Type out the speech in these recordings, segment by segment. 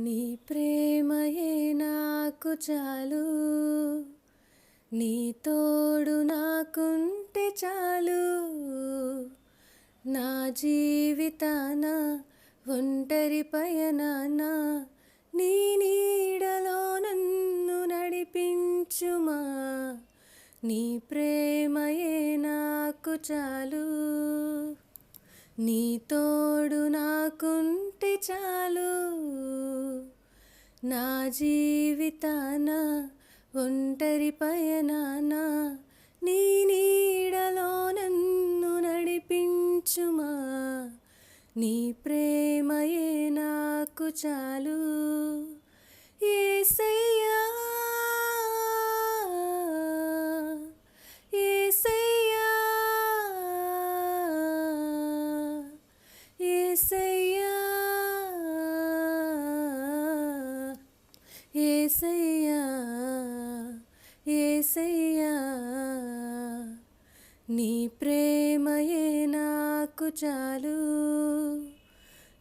నీ ప్రేమయే నాకు చాలు, నీ తోడు నాకుంటే చాలు. నా జీవితాన ఒంటరి పయనాన నీ నీడలో నన్ను నడిపించుమా. నీ ప్రేమయే నాకు చాలు, నీ తోడు నాకుంటే చాలు. నా జీవితాన ఒంటరి పయనాన నీ నీడలో నన్ను నడిపించుమా. నీ ప్రేమయే నాకు చాలు. యేసయ్యా యేసయ్యా యేసయ్యా యేసయ్యా యేసయ్యా నీ ప్రేమయే నాకు చాలు,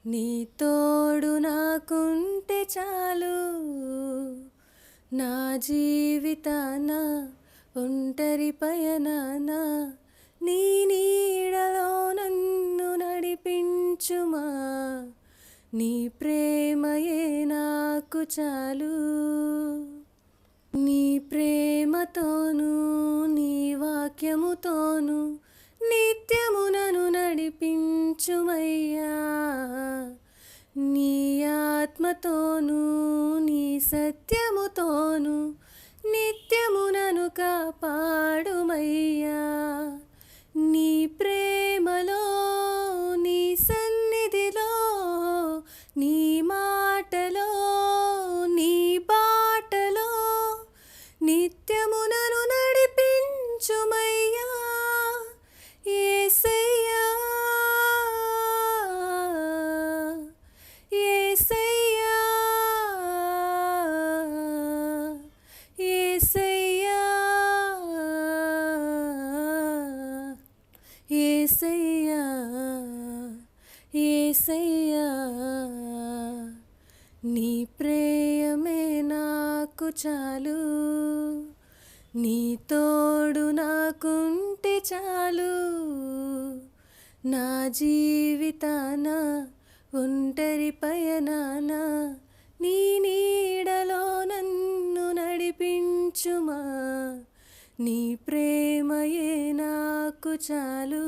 నీ తోడు నాకుంటే చాలు. నా జీవితాన ఒంటరి పయనాన నీ నీడలో నన్ను నడిపించుమా. నీ ప్రేమయే నాకు చాలు. నీ ప్రేమతోను నీ వాక్యముతోను నిత్యము నన్ను నడిపించుమయ్యా. నీ ఆత్మతోను నీ సత్యముతోను నిత్యము నన్ను కాపాడుమయ్యా. నీ ప్రేమలో నీ సన్నిధిలో నీ మాటలో నీ బాటలో నిత్యము నన్ను నడిపించుమయ్యా. యేసయ్యా యేసయ్యా యేసయ్యా యేసయ్యా యేసయ్యా నీ ప్రేమే నాకు చాలు, నీ తోడు నాకుంటే చాలు. నా జీవితాన ఒంటరి పయనాన నీ నీడలో నన్ను నడిపించుమా. నీ ప్రేమయే నాకు చాలు.